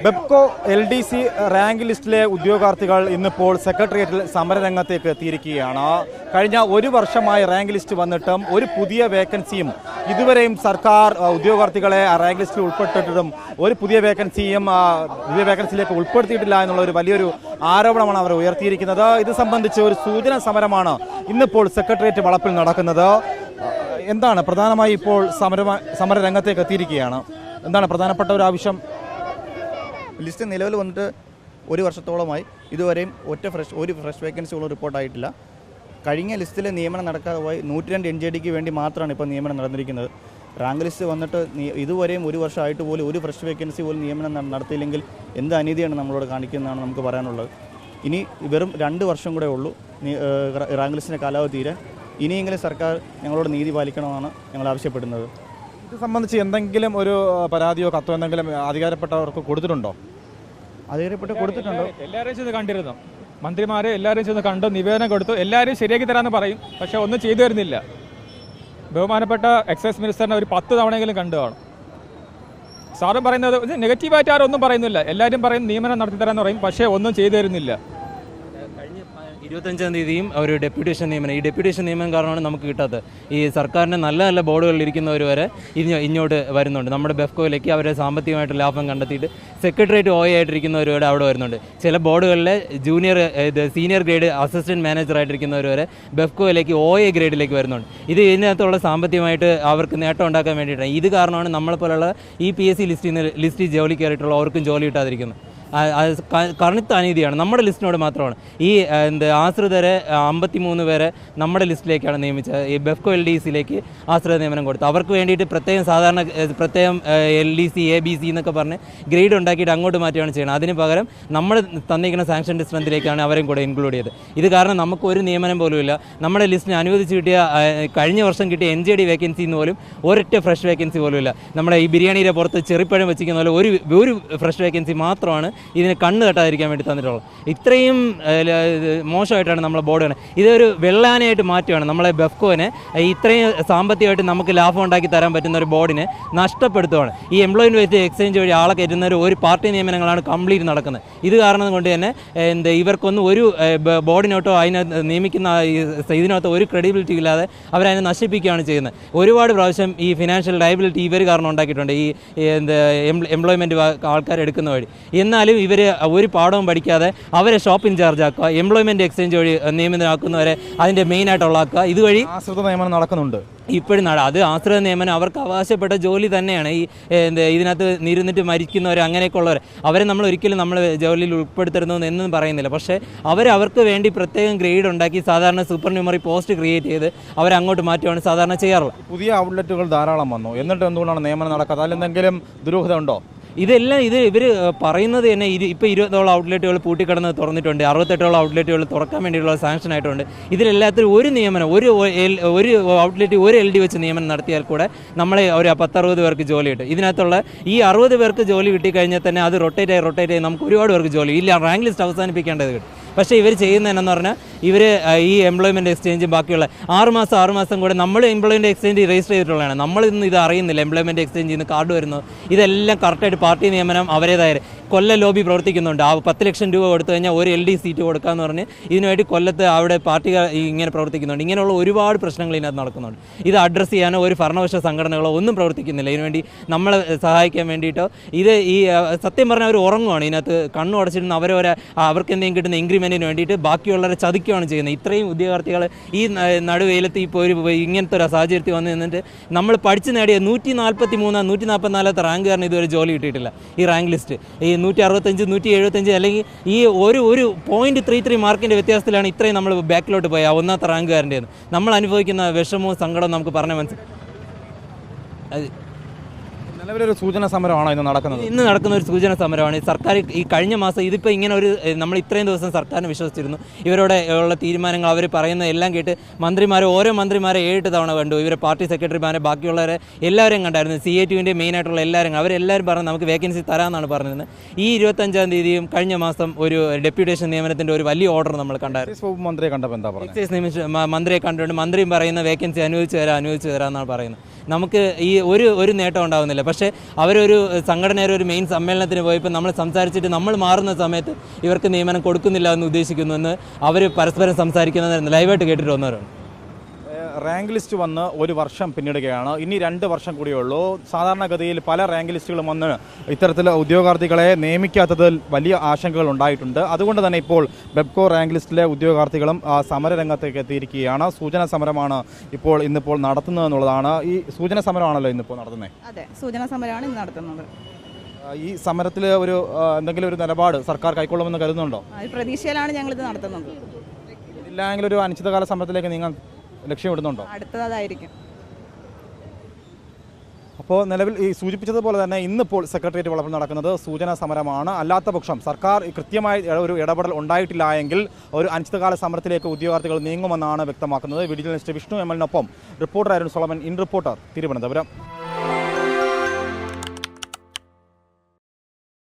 Bevco LDC rank ലിസ്റ്റിലെ ഉദ്യോഗാർത്ഥികൾ ഇന്നിപ്പോൾ സെക്രട്ടേറിയറ്റിൽ സമരരംഗത്തേക്ക് എത്തിയിരിക്കുകയാണ്. കഴിഞ്ഞ ഒരു വർഷമായി റാങ്ക് ലിസ്റ്റ് വന്നിട്ടും ഒരു പുതിയ വേക്കൻസിയും ഇതുവരെയും സർക്കാർ ഉദ്യോഗാർത്ഥികളെ റാങ്ക് ലിസ്റ്റിൽ ഉൾപ്പെട്ടിട്ടും ഒരു പുതിയ വേക്കൻസിയിലേക്ക് ഉൾപ്പെടുത്തിയിട്ടില്ല എന്നുള്ള ഒരു വലിയൊരു ആരോപണമാണ് അവർ ഉയർത്തിയിരിക്കുന്നത്. ഇത് സംബന്ധിച്ച് ഒരു സൂചന സമരമാണ് ഇന്നിപ്പോൾ സെക്രട്ടേറിയറ്റ് വളപ്പിൽ നടക്കുന്നത്. എന്താണ് പ്രധാനമായി ഇപ്പോൾ സമരരംഗത്തേക്ക് എത്തിയിരിക്കുകയാണ്? എന്താണ് പ്രധാനപ്പെട്ട ഒരു ആവശ്യം? ലിസ്റ്റ് നിലവിൽ വന്നിട്ട് ഒരു വർഷത്തോളമായി ഇതുവരെയും ഒരു ഫ്രഷ് വേക്കൻസികളും റിപ്പോർട്ടായിട്ടില്ല. കഴിഞ്ഞ ലിസ്റ്റിലെ നിയമനം നടക്കാതെ പോയി 102 NJDക്ക് വേണ്ടി മാത്രമാണ് ഇപ്പോൾ നിയമനം നടന്നിരിക്കുന്നത്. റാങ്ക് ലിസ്റ്റ് വന്നിട്ട് ഇതുവരെയും ഒരു വർഷമായിട്ട് പോലും ഒരു ഫ്രഷ് വേക്കൻസി പോലും നിയമനം നടത്തിയില്ലെങ്കിൽ എന്ത് അനീതിയാണ് നമ്മളോട് കാണിക്കുന്നതാണ് നമുക്ക് പറയാനുള്ളത്. ഇനി വെറും 2 വർഷം കൂടെ ഉള്ളൂ റാങ്ക് ലിസ്റ്റിൻ്റെ കാലാവധി തീരാൻ. ഇനിയെങ്കിലും സർക്കാർ ഞങ്ങളോട് നീതി പാലിക്കണമെന്നാണ് ഞങ്ങൾ ആവശ്യപ്പെടുന്നത്. ഇത് സംബന്ധിച്ച് എന്തെങ്കിലും ഒരു പരാതിയോ കത്തോ എന്തെങ്കിലും അധികാരപ്പെട്ടവർക്ക് കൊടുത്തിട്ടുണ്ടോ? കൊടുത്തിട്ടുണ്ടോ? എല്ലാവരും ചെന്ന് കണ്ടിരുന്നു, മന്ത്രിമാരെ എല്ലാവരും ചെന്ന് കണ്ടു, നിവേദനം കൊടുത്തു, എല്ലാവരും ശരിയാക്കി തരാമെന്ന് പറയും, പക്ഷെ ഒന്നും ചെയ്തു തരുന്നില്ല. ബഹുമാനപ്പെട്ട എക്സൈസ് മിനിസ്റ്ററിനെ ഒരു 10 തവണയെങ്കിലും കണ്ടു കാണും. സാറും പറയുന്നത് നെഗറ്റീവായിട്ട് ആരും ഒന്നും പറയുന്നില്ല, എല്ലാവരും പറയും നിയമനം നടത്തി തരാമെന്ന് പറയും, പക്ഷേ ഒന്നും ചെയ്തു തരുന്നില്ല. 25-ാം തീയതിയും ഒരു ഡെപ്യൂട്ടേഷൻ നിയമനം, ഈ ഡെപ്യൂട്ടേഷൻ നിയമനം കാരണമാണ് നമുക്ക് കിട്ടാത്തത്. ഈ സർക്കാരിൻ്റെ നല്ല നല്ല ബോർഡുകളിൽ ഇരിക്കുന്നവർ വരെ ഇങ്ങോട്ട് വരുന്നുണ്ട്. നമ്മുടെ ബെഫ്കോയിലേക്ക് അവരെ സാമ്പത്തികമായിട്ട് ലാഭം കണ്ടെത്തിയിട്ട് സെക്രട്ടേറിയറ്റ് ആയിട്ടിരിക്കുന്നവർ വരെ അവിടെ വരുന്നുണ്ട്. ചില ബോർഡുകളിലെ സീനിയർ ഗ്രേഡ് അസിസ്റ്റൻറ്റ് മാനേജറായിട്ടിരിക്കുന്നവർ വരെ ബെഫ്കോയിലേക്ക് OA ഗ്രേഡിലേക്ക് വരുന്നുണ്ട്. ഇതിനകത്തുള്ള സാമ്പത്തികമായിട്ട് അവർക്ക് നേട്ടം ഉണ്ടാക്കാൻ വേണ്ടിയിട്ടാണ്. ഇത് കാരണമാണ് നമ്മളെപ്പോലുള്ള ഈ PSC ലിസ്റ്റിൽ ജോലി കയറിയിട്ടുള്ള അവർക്കും ജോലി കിട്ടാതിരിക്കുന്നത്. കറുത്ത അനീതിയാണ് നമ്മുടെ ലിസ്റ്റിനോട് മാത്രമാണ്. ഈ ആശ്രിതരെ 53 പേരെ നമ്മുടെ ലിസ്റ്റിലേക്കാണ് നിയമിച്ചത്. ഈ ബെഫ്കോ LDCയിലേക്ക് ആശ്രിത നിയമനം കൊടുത്തു. അവർക്ക് വേണ്ടിയിട്ട് പ്രത്യേകം LDC ABC എന്നൊക്കെ പറഞ്ഞ് ഗ്രേഡ് ഉണ്ടാക്കിയിട്ട് അങ്ങോട്ട് മാറ്റുകയാണ് ചെയ്യുന്നത്. അതിന് പകരം നമ്മൾ തന്നിരിക്കുന്ന സാങ്ഷൻ്റെ സ്ട്രെങ്തിലേക്കാണ് അവരെയും കൂടെ ഇൻക്ലൂഡ് ചെയ്തത്. ഇത് കാരണം നമുക്ക് ഒരു നിയമനം പോലും ഇല്ല. നമ്മുടെ ലിസ്റ്റിന് അനുവദിച്ച് കിട്ടിയ കഴിഞ്ഞ വർഷം കിട്ടിയ NJD വേക്കൻസി എന്ന് പോലും ഒരൊറ്റ ഫ്രഷ് വേക്കൻസി പോലും ഇല്ല. നമ്മുടെ ഈ ബിരിയാണിയുടെ പുറത്ത് ചെറിപ്പഴം വെച്ചിരിക്കുന്ന പോലെ ഒരു ഫ്രഷ് വേക്കൻസി മാത്രമാണ് ഇതിന് കണ്ണ് തട്ടാതിരിക്കാൻ വേണ്ടി തന്നിട്ടുള്ളത്. ഇത്രയും മോശമായിട്ടാണ് നമ്മളെ ബോർഡ് കാണുന്നത്. ഇതൊരു വെള്ളാനയായിട്ട് മാറ്റുകയാണ് നമ്മളെ ബെഫ്കോനെ. ഇത്രയും സാമ്പത്തികമായിട്ട് നമുക്ക് ലാഭം ഉണ്ടാക്കി തരാൻ പറ്റുന്ന ഒരു ബോർഡിനെ നഷ്ടപ്പെടുത്തുകയാണ്. ഈ എംപ്ലോയ്മെൻറ്റ് എക്സ്ചേഞ്ച് വഴി ആളെ കയറ്റുന്ന ഒരു പാർട്ടി നിയമനങ്ങളാണ് കംപ്ലീറ്റ് നടക്കുന്നത്. ഇത് കാരണം കൊണ്ട് തന്നെ ഇവർക്കൊന്നും ഒരു ബോർഡിനോട്ടോ നിയമിക്കുന്ന ഇതിനകത്ത് ഒരു ക്രെഡിബിലിറ്റി ഇല്ലാതെ അവരതിനെ നശിപ്പിക്കുകയാണ് ചെയ്യുന്നത്. ഒരുപാട് പ്രാവശ്യം ഈ ഫിനാൻഷ്യൽ ലയബിലിറ്റി ഇവർ കാരണം ഉണ്ടാക്കിയിട്ടുണ്ട്, ഈ എംപ്ലോയ്മെൻറ്റ് ആൾക്കാർ എടുക്കുന്ന വഴി. എന്നാലും ഇവർ ഒരു പാഠവും പഠിക്കാതെ അവരെ ഷോപ്പ് ഇൻചാർജ് ആക്കുക, എംപ്ലോയ്മെൻറ്റ് എക്സ്ചേഞ്ച് വഴി നിയമിതരാക്കുന്നവരെ അതിൻ്റെ മെയിനായിട്ടുള്ളാക്കുക. ഇതുവഴി ആശ്രിത നിയമനം നടക്കുന്നുണ്ട് ഇപ്പോഴും. അത് ആശ്രിത നിയമനം അവർക്ക് അവകാശപ്പെട്ട ജോലി തന്നെയാണ്. ഈ ഇതിനകത്ത് നിരുന്നിട്ട് മരിക്കുന്നവർ അങ്ങനെയൊക്കെ ഉള്ളവർ അവരെ നമ്മൾ ഒരിക്കലും നമ്മൾ ജോലിയിൽ ഉൾപ്പെടുത്തരുന്നു എന്നും പറയുന്നില്ല. പക്ഷേ അവർക്ക് വേണ്ടി പ്രത്യേകം ഗ്രേഡ് ഉണ്ടാക്കി സാധാരണ സൂപ്പർ ന്യൂമറി പോസ്റ്റ് ക്രിയേറ്റ് ചെയ്ത് അവരങ്ങോട്ട് മാറ്റുകയാണ് സാധാരണ ചെയ്യാറുള്ളത്. പുതിയ ഔട്ട്ലെറ്റുകൾ ധാരാളം വന്നു, എന്നിട്ട് എന്തുകൊണ്ടാണ് നിയമനം നടക്കാത്തത്? അതിലെന്തെങ്കിലും ദുരൂഹത ഉണ്ടോ? ഇവർ പറയുന്നത് തന്നെ ഇപ്പോൾ 20ഓളം ഔട്ട്ലെറ്റുകൾ പൂട്ടിക്കിടന്ന് തുറന്നിട്ടുണ്ട്, 68ഓളം ഔട്ട്ലെറ്റുകൾ തുറക്കാൻ വേണ്ടിയുള്ള സാങ്ഷൻ ആയിട്ടുണ്ട്. ഇതിലെല്ലാത്തിലും ഒരു നിയമനം ഒരു ഔട്ട്ലെറ്റ് ഒരു LD വെച്ച് നിയമനം നടത്തിയാൽ കൂടെ നമ്മളെ ഒരു 10-60 പേർക്ക് ജോലി കിട്ടും. ഇതിനകത്തുള്ള ഈ 60 പേർക്ക് ജോലി കിട്ടിക്കഴിഞ്ഞാൽ തന്നെ അത് റൊട്ടേറ്റ് ആയി നമുക്ക് ഒരുപാട് പേർക്ക് ജോലി ഇല്ല. റാങ്ക് ലിസ്റ്റ് അവസാനിപ്പിക്കേണ്ടത് കിട്ടും. പക്ഷേ ഇവർ ചെയ്യുന്നതെന്നു പറഞ്ഞാൽ ഇവർ ഈ എംപ്ലോയ്മെൻറ്റ് എക്സ്ചേഞ്ചും ബാക്കിയുള്ള 6 മാസം കൂടെ നമ്മൾ എംപ്ലോയ്മെൻറ്റ് എക്സ്ചേഞ്ച് രജിസ്റ്റർ ചെയ്തിട്ടുള്ളതാണ്. നമ്മളിന്ന് ഇത് അറിയുന്നില്ല. എംപ്ലോയ്മെൻറ്റ് എക്സ്ചേഞ്ചിൽ നിന്ന് കാർഡ് വരുന്നത് ഇതെല്ലാം കറക്റ്റായിട്ട് പാർട്ടി നിയമനം അവരേതായ കൊല്ലം ലോബി പ്രവർത്തിക്കുന്നുണ്ട്. ആ 10 ലക്ഷം രൂപ കൊടുത്തു കഴിഞ്ഞാൽ ഒരു LD സീറ്റ് കൊടുക്കാമെന്ന് പറഞ്ഞ് ഇതിനുവേണ്ടി കൊല്ലത്ത് അവിടെ പാർട്ടികൾ ഇങ്ങനെ പ്രവർത്തിക്കുന്നുണ്ട്. ഇങ്ങനെയുള്ള ഒരുപാട് പ്രശ്നങ്ങൾ ഇതിനകത്ത് നടക്കുന്നുണ്ട്. ഇത് അഡ്രസ്സ് ചെയ്യാനോ ഒരു ഭരണപക്ഷ സംഘടനകളോ ഒന്നും പ്രവർത്തിക്കുന്നില്ല. ഇതിനുവേണ്ടി നമ്മളെ സഹായിക്കാൻ വേണ്ടിയിട്ടോ ഈ സത്യം പറഞ്ഞാൽ അവർ ഉറങ്ങുവാണ്. ഇതിനകത്ത് കണ്ണു അടച്ചിരുന്ന് അവർക്ക് എന്തെങ്കിലും കിട്ടുന്ന ഇൻക്രിമെൻറ്റിന് വേണ്ടിയിട്ട് ബാക്കിയുള്ളവരെ ചതിക്കുകയാണ് ചെയ്യുന്നത്. ഇത്രയും ഉദ്യോഗാർത്ഥികൾ ഈ നടുവേലത്ത് ഇപ്പോൾ ഇങ്ങനത്തെ ഒരു സാഹചര്യത്തിൽ വന്ന് നിന്നിട്ട് നമ്മൾ പഠിച്ച് നേടിയ 143 144 റാങ്കുകാരന് ഇതുവരെ ജോലി കിട്ടിയിട്ടില്ല. ഈ റാങ്ക് ലിസ്റ്റ് ഈ 165 175 അല്ലെങ്കിൽ ഈ ഒരു 0.33 മാർക്കിൻ്റെ വ്യത്യാസത്തിലാണ് ഇത്രയും നമ്മൾ ബാക്കിലോട്ട് പോയി ആ ഒന്നാമത്തെ റാങ്കുകാരൻ്റെ. നമ്മൾ അനുഭവിക്കുന്ന വിഷമവും സങ്കടവും നമുക്ക് പറഞ്ഞാൽ മനസ്സിലായി. നിലവിലൊരു സൂചന സമരമാണോ ഇന്ന് നടക്കുന്ന ഒരു സൂചന സമരമാണ്. സർക്കാർ ഈ കഴിഞ്ഞ മാസം ഇതിപ്പോൾ ഇങ്ങനെ നമ്മൾ ഇത്രയും ദിവസം സർക്കാരിനെ വിശ്വസിച്ചിരുന്നു. ഇവരുടെ ഉള്ള തീരുമാനങ്ങൾ അവർ പറയുന്ന എല്ലാം കേട്ട് ഓരോ മന്ത്രിമാരെ 7 തവണ കണ്ടു. ഇവരെ പാർട്ടി സെക്രട്ടറിമാരെ ബാക്കിയുള്ളവരെ എല്ലാവരെയും കണ്ടായിരുന്നു. CATUവിൻ്റെ മെയിനായിട്ടുള്ള അവരെല്ലാവരും പറഞ്ഞ് നമുക്ക് വേക്കൻസി തരാമെന്നാണ് പറഞ്ഞിരുന്നത്. ഈ 25-ാം തീയതിയും കഴിഞ്ഞ മാസം ഒരു ഡെപ്യൂട്ടേഷൻ നിയമനത്തിൻ്റെ ഒരു വലിയ ഓർഡർ നമ്മൾ കണ്ടായിരുന്നു. മന്ത്രിയെ കണ്ടപ്പോൾ എന്താ പറയുക? എക്സൈസ് മന്ത്രിയെ കണ്ടുകൊണ്ട് മന്ത്രിയും പറയുന്ന വേക്കൻസി അനുവദിച്ചു തരാമെന്നാണ് പറയുന്നത്. നമുക്ക് ഈ ഒരു നേട്ടം ഉണ്ടാകുന്നില്ല. പക്ഷേ അവരൊരു സംഘടനയുടെ ഒരു മെയിൻ സമ്മേളനത്തിന് പോയപ്പോൾ നമ്മൾ സംസാരിച്ചിട്ട് നമ്മൾ മാറുന്ന സമയത്ത് ഇവർക്ക് നിയമനം കൊടുക്കുന്നില്ല എന്ന് ഉദ്ദേശിക്കുന്നുവെന്ന് അവർ പരസ്പരം സംസാരിക്കുന്നത് ലൈവായിട്ട് കേട്ടിട്ട് വന്നവരാണ്. റാങ്ക് ലിസ്റ്റ് വന്ന് ഒരു വർഷം പിന്നിടുകയാണ്. ഇനി 2 വർഷം കൂടിയേ ഉള്ളൂ. സാധാരണഗതിയിൽ പല റാങ്ക് ലിസ്റ്റുകളും വന്ന് ഇത്തരത്തിൽ ഉദ്യോഗാർത്ഥികളെ നിയമിക്കാത്തതിൽ വലിയ ആശങ്കകൾ ഉണ്ടായിട്ടുണ്ട്. അതുകൊണ്ട് തന്നെ ഇപ്പോൾ ബെബ്കോ റാങ്ക് ലിസ്റ്റിലെ ഉദ്യോഗാർത്ഥികളും സമരരംഗത്തേക്ക് എത്തിയിരിക്കുകയാണ്. സൂചന സമരമാണ് ഇന്നിപ്പോൾ നടത്തുന്നതെന്നുള്ളതാണ്. ഈ സൂചന സമരമാണല്ലോ ഇന്നിപ്പോൾ നടത്തുന്നത്? അതെ, സൂചന സമരമാണ് ഇന്ന് നടത്തുന്നത്. ഈ സമരത്തിൽ എന്തെങ്കിലും ഒരു നിലപാട് സർക്കാർ കൈക്കൊള്ളുമെന്ന് കരുതുന്നുണ്ടോ? ആ പ്രതീക്ഷയിലാണ് ഞങ്ങളിത് നടത്തുന്നത്. ഇല്ലെങ്കിൽ ഒരു അനിശ്ചിതകാല സമരത്തിലേക്ക് നിങ്ങൾ ലക്ഷ്യമിടുന്നുണ്ടോ? അടുത്തതായിരിക്കും. അപ്പോൾ നിലവിൽ ഈ സൂചിപ്പിച്ചതുപോലെ തന്നെ ഇന്നിപ്പോൾ സെക്രട്ടേറിയറ്റ് വളപ്പിൽ നടക്കുന്നത് സൂചനാ സമരമാണ്. അല്ലാത്ത പക്ഷം സർക്കാർ കൃത്യമായി ഒരു ഇടപെടൽ ഉണ്ടായിട്ടില്ല എങ്കിൽ ഒരു അനിശ്ചിതകാല സമരത്തിലേക്ക് ഉദ്യോഗാർത്ഥികൾ നീങ്ങുമെന്നാണ് വ്യക്തമാക്കുന്നത്. വിജിലൻസ് വിഷ്ണു എം എൽ നൊപ്പം reporter Arun Solomon, in reporter, Thiruvananthapuram.